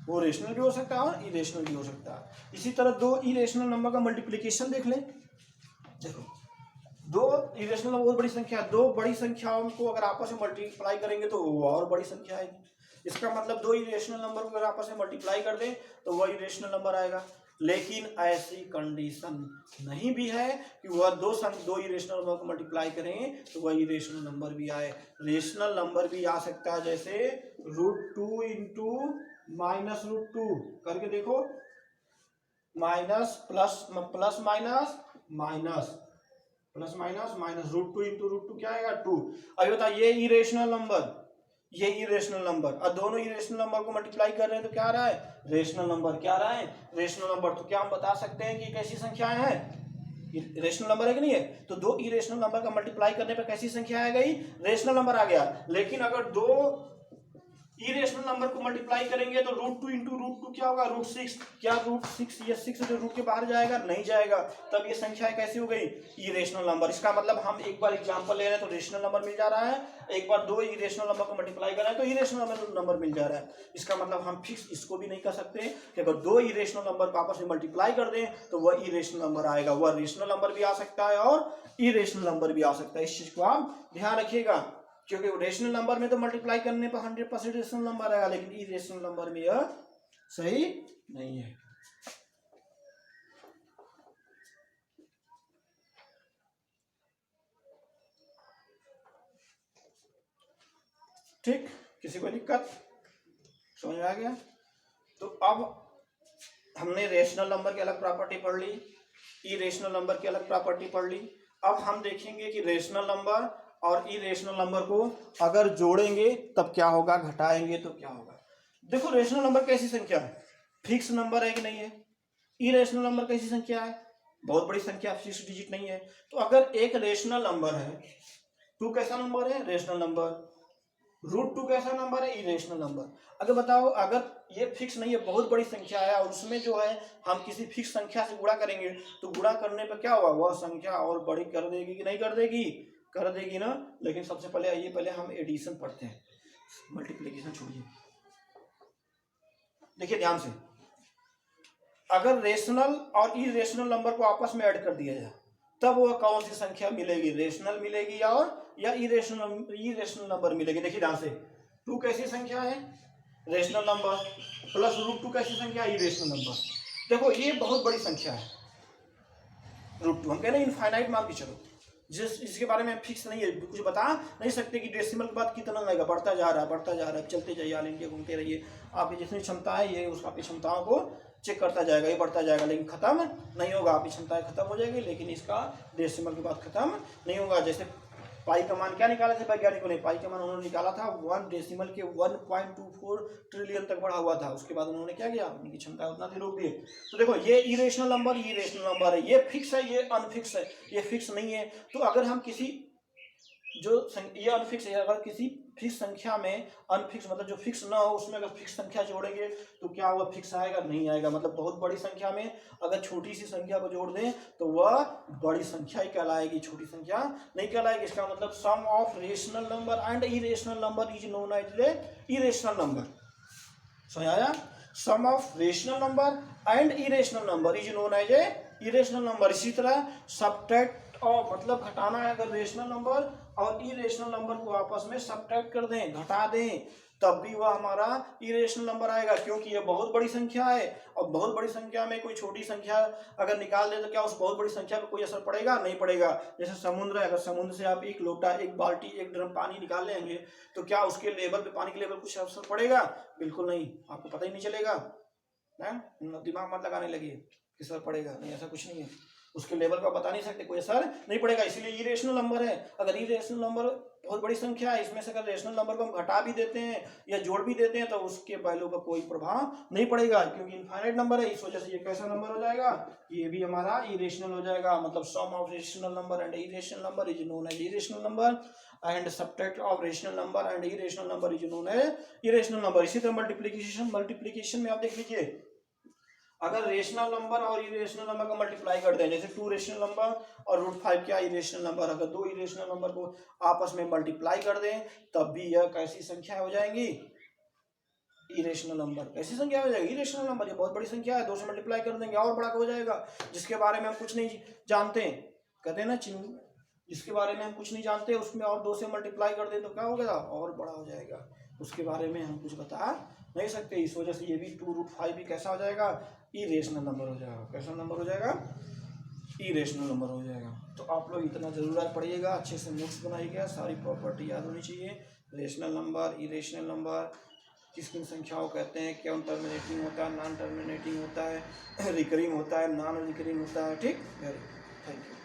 वो रेशनल भी हो सकता है और इरेशनल भी हो सकता है। इसी तरह दो इरेशनल नंबर का मल्टीप्लिकेशन देख लें। देखो दो इरेशनल नंबर बहुत बड़ी संख्या है, दो बड़ी संख्याओं को अगर आपस में मल्टीप्लाई करेंगे तो वो और बड़ी संख्या आएगी। इसका मतलब दो इरेशनल नंबर को अगर आपस में मल्टीप्लाई कर दें तो वह इरेशनल नंबर आएगा। लेकिन ऐसी कंडीशन नहीं भी है कि वह दो इरेशनल नंबर को मल्टीप्लाई करें तो वह इरेशनल नंबर भी आए। रेशनल नंबर भी आ सकता है, जैसे √2 इंटू -√2 करके देखो, minus plus plus minus minus plus minus minus, √2 into √2 क्या आएगा 2। अभी बताओ ये इरेशनल नंबर, ये इरेशनल नंबर, और दोनों इरेशनल नंबर को मल्टीप्लाई कर रहे हैं तो क्या आ रहा है, रेशनल नंबर। क्या आ रहा है, रेशनल नंबर। तो क्या हम बता सकते हैं कि कैसी संख्याएं हैं, रेशनल नंबर है कि नहीं है। तो दो इरेशनल नंबर का मल्टीप्लाई करने पर कैसी संख्या आ गई, रेशनल नंबर आ गया। लेकिन अगर दो इरेशनल नंबर को मल्टीप्लाई करेंगे तो √2 इंटू √2 क्या होगा, √6। क्या √6 ये 6 जो रूट के बाहर जाएगा, नहीं जाएगा। तब ये संख्या कैसी हो गई, इरेशनल नंबर। इसका मतलब हम एक बार एग्जांपल ले रहे हैं तो रेशनल नंबर मिल जा रहा है, एक बार दो इरेशनल नंबर को मल्टीप्लाई कर रहे हैं तो इरेशनल नंबर मिल जा रहा है। इसका मतलब हम फिक्स इसको भी नहीं कर सकते कि अगर दो इरेशनल नंबर को आपस में मल्टीप्लाई कर दें तो वह इरेशनल नंबर आएगा। वह रेशनल नंबर भी आ सकता है और इरेशनल नंबर भी आ सकता है। इस चीज को आप ध्यान रखिएगा, क्योंकि रेशनल नंबर में तो मल्टीप्लाई करने पर 100% रेशनल नंबर आएगा, लेकिन इरेशनल नंबर में यह सही नहीं है। ठीक, किसी को दिक्कत समझ में आ गया। तो अब हमने रेशनल नंबर की अलग प्रॉपर्टी पढ़ ली, इरेशनल नंबर की अलग प्रॉपर्टी पढ़ ली। अब हम देखेंगे कि रेशनल नंबर और इरेशनल नंबर को अगर जोड़ेंगे तब क्या होगा, घटाएंगे तो क्या होगा। देखो रेशनल नंबर कैसी संख्या है, फिक्स नंबर है कि नहीं है। इरेशनल नंबर कैसी संख्या है, बहुत बड़ी संख्या, फिक्स डिजिट नहीं है। तो अगर एक रेशनल नंबर है, 2 कैसा नंबर है, रेशनल नंबर, √2 कैसा नंबर है, इरेशनल नंबर। अगर बताओ अगर ये फिक्स नहीं है, बहुत बड़ी संख्या है और उसमें जो है हम किसी फिक्स संख्या से गुणा करेंगे तो गुणा करने पर क्या होगा, वह संख्या और बड़ी कर देगी कि नहीं कर देगी, कर देगी ना। लेकिन सबसे पहले आइए पहले हम एडिशन पढ़ते हैं, मल्टीप्लिकेशन छोड़िए। देखिए ध्यान से, अगर रेशनल और इरेशनल नंबर को आपस में ऐड कर दिया जाए तब वह कौन सी संख्या मिलेगी, रेशनल मिलेगी या इरेशनल नंबर मिलेगी। देखिए ध्यान से, 2 कैसी संख्या है, रेशनल नंबर, प्लस √2 कैसी संख्या है, इरेशनल नंबर। देखो ये बहुत बड़ी संख्या है √2, हम कह रहे हैं इनफाइनाइट मान के चलो, इसके बारे में फिक्स नहीं है, कुछ बता नहीं सकते कि डेसिमल के बाद कितना लगेगा, बढ़ता जा रहा है बढ़ता जा रहा है, चलते जाइए, ऑल इंडिया घूमते रहिए, आपकी जितनी क्षमता है ये उसका आपकी क्षमताओं को चेक करता जाएगा, ये बढ़ता जाएगा, लेकिन खत्म नहीं होगा। आपकी क्षमताएं खत्म हो जाएगी लेकिन इसका डेसिमल के बाद खत्म नहीं होगा। जैसे पाई का मान क्या निकाला था वैज्ञानिकों ने, पाई का मान उन्होंने निकाला था 1 डेसिमल के 1.24 ट्रिलियन तक बढ़ा हुआ था। उसके बाद उन्होंने क्या किया, उनकी क्षमता उतना ही रोक दिए। तो देखो ये इरेशनल नंबर, ये रेशनल नंबर है, ये फिक्स है, ये अनफिक्स है, ये फिक्स नहीं है। तो अगर हम किसी जो ये अनफिक्स है, अगर किसी फिक्स संख्या में अनफिक्स मतलब जो फिक्स ना हो उसमें अगर फिक्स संख्या जोड़ेंगे तो क्या हुआ, फिक्स आएगा, नहीं आएगा। मतलब बहुत बड़ी संख्या में अगर छोटी सी संख्या को जोड़ दें तो वह बड़ी संख्या ही कहलाएगी, छोटी संख्या नहीं कहलाएगी। इसका मतलब sum of rational number and irrational number is known as a irrational number. समझ आया, sum of rational number and irrational number is known as a irrational number. इसी तरह सब्ट्रैक्ट और मतलब घटाना है अगर रेशनल नंबर और इरेशनल नंबर को आपस में सब्ट्रैक्ट कर दें, घटा दें, तब भी वह हमारा इरेशनल नंबर आएगा, क्योंकि ये बहुत बड़ी संख्या है। और बहुत बड़ी संख्या में कोई छोटी संख्या अगर निकाल दे तो क्या उस बहुत बड़ी संख्या पर कोई असर पड़ेगा? नहीं पड़ेगा। जैसे समुद्र है, अगर समुद्र से आप एक लोटा, एक बाल्टी, एक ड्रम पानी निकाल लेंगे तो क्या उसके लेवल पे, पानी के लेवल कुछ असर पड़ेगा? बिल्कुल नहीं, आपको पता ही नहीं चलेगा। है, दिमाग मत लगाने लगिए कि असर पड़ेगा, नहीं, ऐसा कुछ नहीं है। उसके लेवल का बता नहीं सकते, कोई असर नहीं पड़ेगा, इसीलिए इरेशनल नंबर है। अगर इरेशनल नंबर बहुत बड़ी संख्या है, इसमें से अगर रेशनल नंबर को हम घटा भी देते हैं या जोड़ भी देते हैं तो उसके वैल्यू का कोई प्रभाव नहीं पड़ेगा, क्योंकि इनफाइनाइट नंबर है। इस वजह से ये कैसा नंबर हो जाएगा? ये भी हमारा इरेशनल हो जाएगा। मतलब sum of rational number and irrational number is known as irrational number and subtract of rational number and irrational number is known as irrational number. इसी तरह मल्टीप्लीकेशन में आप देख लीजिए, अगर रेशनल नंबर और इरेशनल नंबर का मल्टीप्लाई कर दें, जैसे 2 रेशनल नंबर और √5 क्या इरेशनल नंबर, अगर 2 इरेशनल नंबर को आपस में मल्टीप्लाई कर दें तब भी यह कैसी संख्या हो जाएंगी? Irrational number. कैसी संख्या हो जाएगी? Irrational number. ये बहुत बड़ी संख्या है, 2 से मल्टीप्लाई कर देंगे और बड़ा हो जाएगा, जिसके बारे में हम कुछ नहीं जानते। कहते हैं ना, जिसके बारे में हम कुछ नहीं जानते उसमें और 2 से मल्टीप्लाई कर दें तो क्या होगा? और बड़ा हो जाएगा, उसके बारे में हम कुछ बता नहीं सकते। इस वजह से ये भी 2√5 भी कैसा हो जाएगा? इरेशनल नंबर हो जाएगा। कैसा नंबर हो जाएगा? इरेशनल नंबर हो जाएगा। तो आप लोग इतना जरूर पढ़िएगा, अच्छे से नोट्स बनाइएगा, सारी प्रॉपर्टी याद होनी चाहिए। रेशनल नंबर, इरेशनल नंबर किस किन संख्याओं कहते हैं, क्या टर्मिनेटिंग होता है, नॉन टर्मिनेटिंग होता है, रिकरिंग होता है, नॉन रिकरिंग होता है। ठीक, वेरी थैंक यू।